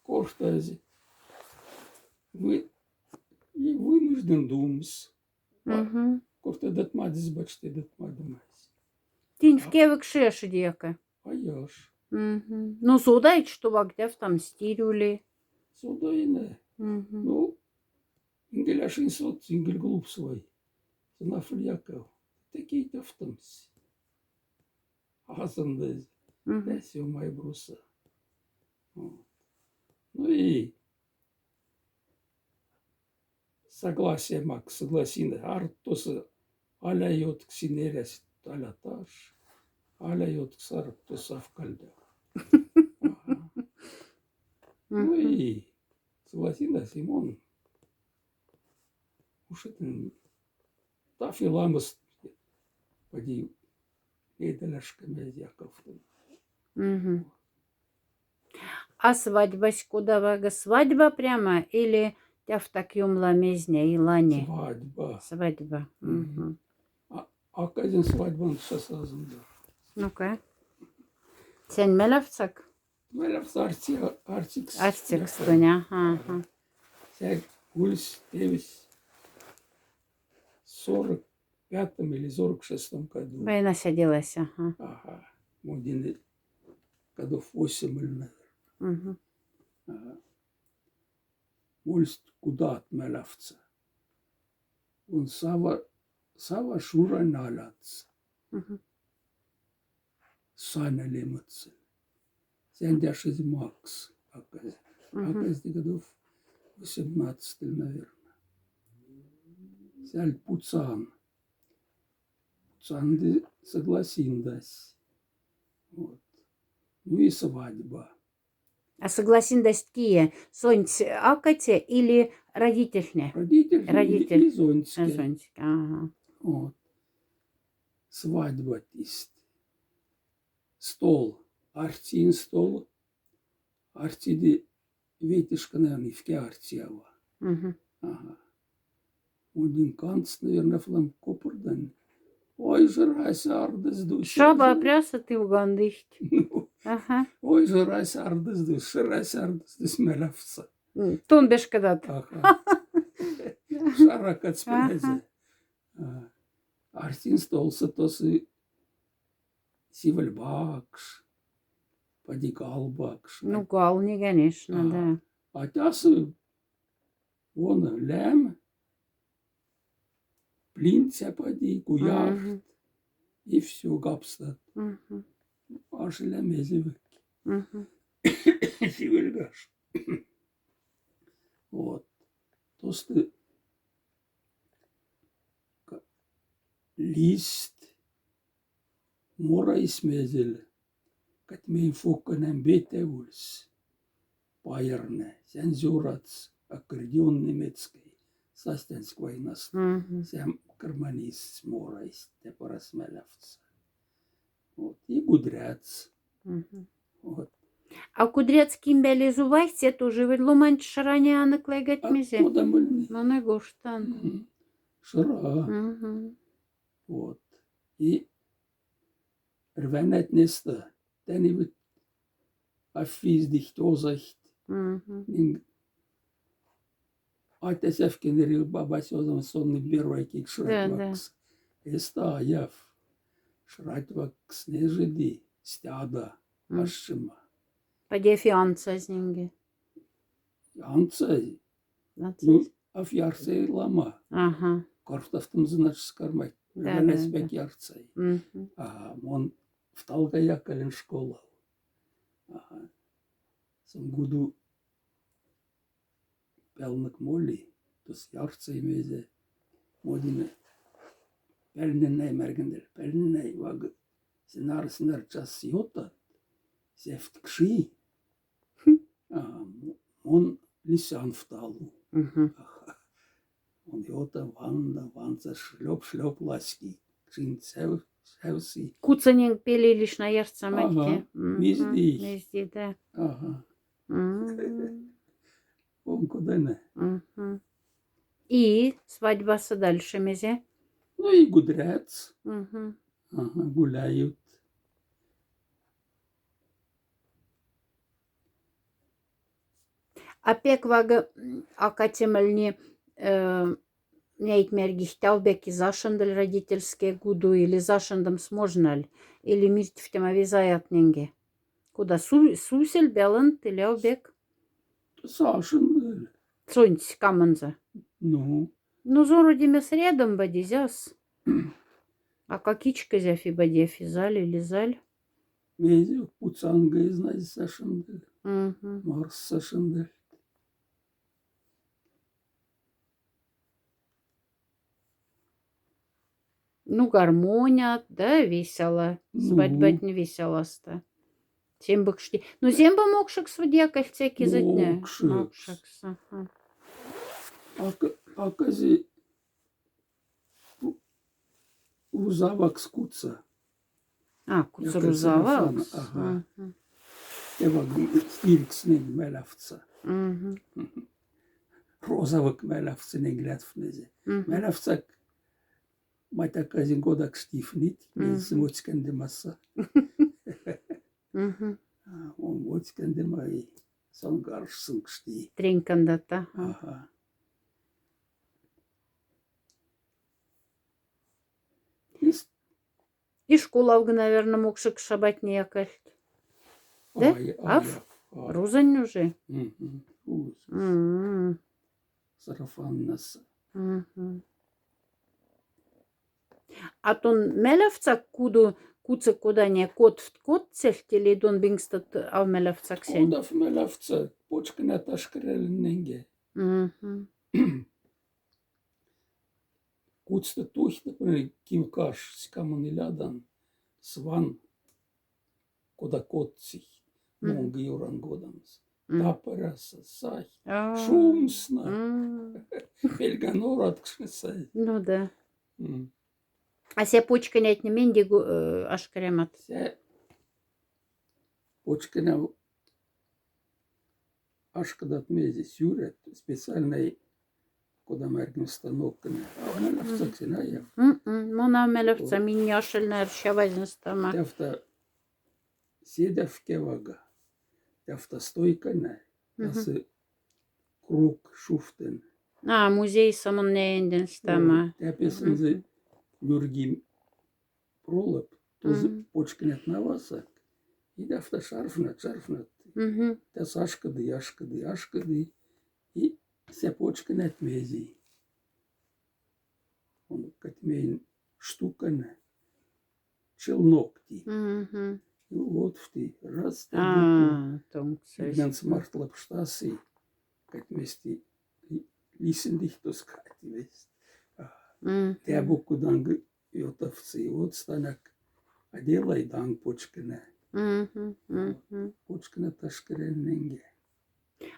Кортази. Вы и вынужден думать. Угу. Корта датмадис бачте датмадамайс. Тинь в кевик шешедека. А я ж. Угу. Ну, судайч, что вагдев там стирюли. Сюда и не. Угу. Ну, ингеляшин сот, ингель глуп свой. Знафль Яков. Такие-то в том. Азандез. Угу. Да, все мои бруса. Вот. Ну и согласие мак, согласин. Артоса аля йот ксинеряс аляташ. Аля йот ксар тоса в кальда. Ага. Ну и согласин, Симон. Уж это та филамас поди эйдаляшками Яков. Угу. А свадьба куда вага? Свадьба прямо или тя в таком ламезне и лане? Свадьба. Свадьба. Угу. А казин свадьба он сейчас азында. Ну-ка. Сен мелевцак? Мэлявс артикс. Артик стоня. Ага. Сяк гульс девись 45-м или 46-м году. Война садилась. Ага. Ага. Модины годов 8 или, наверное. Угу. Ага. Гульс куда от мэлявца. Он сава шура наляц. Угу. Саня лемыцын. Сен дяшиз Макс. Аказ годов 18, наверное. Сяль пуцан. Пуцан согласин дась. Вот. Ну и свадьба. А согласен достие сонь акате или родительне? Родитель и зонтики. Сонь. Ага. Вот. Свадьба есть. Стол. Артин стол. Артиди ветишка, наверное, в кеартиава. Угу. Ага. Один канц, наверное, флам копурдан. Ой, жрайся ардес душ. Шаба пряса ты угандыхт. Ну, Ага. ой, жрайся ардес душ. Жрайся ардес душ мелявца. Тон бешкадат. Ага. Шаракат Ага. спелезе. Артин столса тосы сивальбакш. Падигалбакш. Ну, гални, конечно, Ага. да. А тясы вон лям. Плинця поди, куяр. Мгм. И все, гапстат. Мгм. Аж лямезевик. Мгм. Сивельгаш. Вот. Тосты лист мора исмезел. Катмей фокканем бетеулс. Пайерне. Сен зюрац. Аккордеон немецкий. Састенской нас. Мгм. Сен карманист мора из тепорасмелявца. Вот. И гудряц. Мгм. Вот. А кудрецким белезувайся тоже ведь ломанч шараняна клегать мизе. Оттуда мы. Ну, не гоштан. Шара. Мгм. Вот. И рвенет неста. Тени вит афиздихт озахт. Мгм. Атес евкенери бабась озам сонный беройки Да, шратвакс. Эста яв. Шратвакс не жиди. Стяда. Мгм. Ашима. Поди фианца с ними. Анцай. Ну, афьярцей лама. Ага. Картафтым значит скармать. Да, Рвенет да, спек да. ярцей. Мгм. А он в Талгаякален школа. Ага. Сам гуду пелнак молли, то с ярцей мезе. Модине пельненей мергендел. Пельненей ваг сенар час йота. Сефт кши. Он лисян в талу. Мгм. Ага. Он йота ванца шлеп ласки. Кшин севси. Куцанин пели лишь на ярца Ага. матьке. Везде. Везде, да. Ага. Мгм. Он куда не. Мгм. И свадьба с дальше мезе. Ну и гудряц. Мгм. Ага, гуляют. Апек вага акатемальни нейтмергих талбеки зашандаль родительские гуду или зашандам сможналь или миртив тема визаят ненге. Куда сусель белант или обек? Сашын. Сонь каманза. Ну, Ну, зору демес рядом бадизяс. А какичка зяфи бадефи заль или заль? мезе пуцанга изнай сашынды. Мгм. Марс сашынды. Ну, гармония, да, весело. Ну. Свадьбать не весело-то. Сембыкшти. Ну, земба мокшик судья кольце кизытне. Мокшикс. Мокшикс. Ага. Акази узавак скуца. А, куцару Якасарафан, завакс. ага. Евак илкснен мелявца. Мгм. Розавак мелявценен глядфнезе. Мгм. Мелявцак матаказин годак стифнит. Мез Мгм. моцкенде масса. Мгм. Он моцкенде май сангаршсын кшти. Тренькандата. Ага. И школавга, наверное, мокшик шабать не якать. Да? Аф? Рузань уже. Мгм. Сарафан нас. Мгм. А тон мелявца куду куца куда не кот в кот цехтели дон бингстат ав мелявцак сен. Кодав мелявца почкана ташкреленненге. Мгм. Куцта тухта кивкаш скаман илядан сван кода котсих монги юран годамс. Тапараса сай. А. Шумсна. М. Пельганорат кшнесай. Ну да. А се почка нет не менди аж кремат. Се почкана ашкадат мези сюрет специальный кода мергин станок. А мелявцак синаяв. Мона мелявца миняшельна ршавазин стама. Тяфта седав кевага. Тяфта стойкана. Тасы круг шуфтен. А, музей самон не энден стама. Тяпесензе люргим пролап. Тоже почканет навасак. И тяфта шарфнат. Мгм. Тяс ашкады. И се почканет мези. Он катмейн штукана. Челнокти. Мгм. Вот в ти раз. А, тонксес. Игнан смартлап штасы. Как вместе лисендих то скати вест. Те буку данг йотовцы. Вот станак. А делай данг почкана. Почкана ташкеренненге.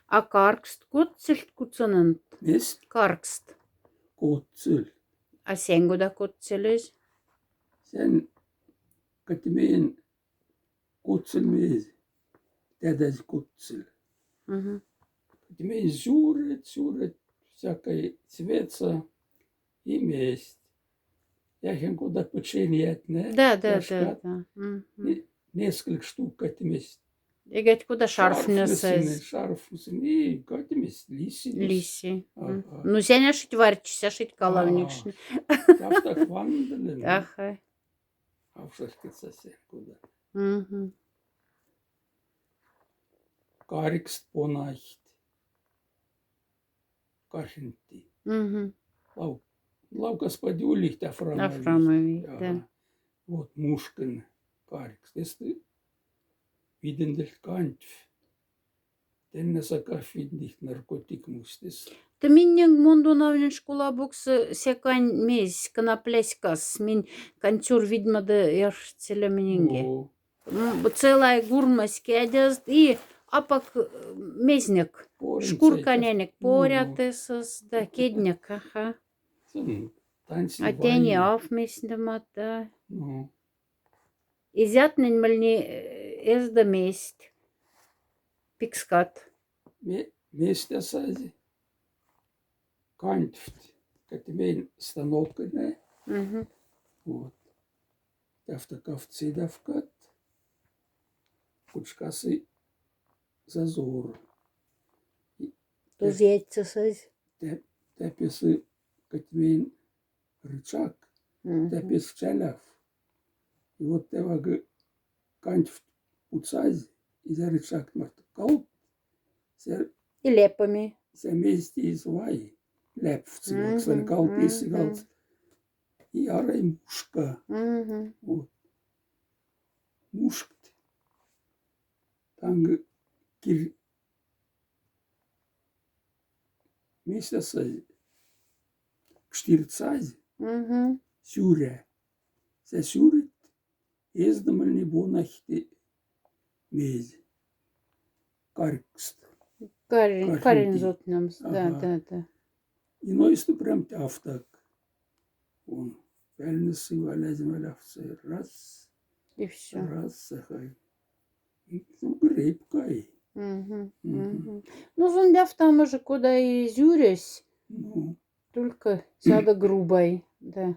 А каркст котцельт куцанант. Мест Каркст. котцель. А сенгуда котцелес. Sen катмейн котцель мezi. Тядаз котцель. Катмейн сюрет. Всякой цветца и месть. Яхен куда печенье не. Да. Несколько штук катмест. Игать куда шарф несез. Шарфнесен и катмест лиси. Лиси. Ага. Ну, сеня шить варчися, шить калавникшн. Тафтак ванделен. Аха. А в шашкица се куда. Карикст понахт. Кархенти. Лавка спадюлих Афрамовик, афрамових. да. Вот мушкин карикст. Если видендель кантв. Тenne sakaf видних наркотик мустис. Та миннег мондунавнен школа буксы секань мез канапляськас. Мин канцур видмады яршцеля мининге. Целая гурмась кедяст и апак мезник. Шкурка ненек порятесас, да, кедник, аха. А тени афмеснемат, да. Изятнен мальни эзда месть. Пикскат. Месть асази. Кантфт. Катмейн станок не. Вот. Тафтакавцы давкат. Кучкасы зазор. Тоз яйцесыз. Тепесі катмен рычаг, тепес чаляв. И вот тевага кантив уцази, и за рычаг марта калп, И лепами. se mesti is vai läpftsivat, se kalpisi kalt i are muška, muškt. Tang kir mestasai kštirtsai siūrė. Se siūrit езdamalni bonahti mezi. Karkst. Карин зотнамс. Да, Ага. да, да. И ноисты прям тяфтак. Он вяльнысы валязим валявцы. Раз, И все. раз, сахай. И грибкай. Ну, зондяв там уже куда и зюрясь, Ну, только сяда грубой, да.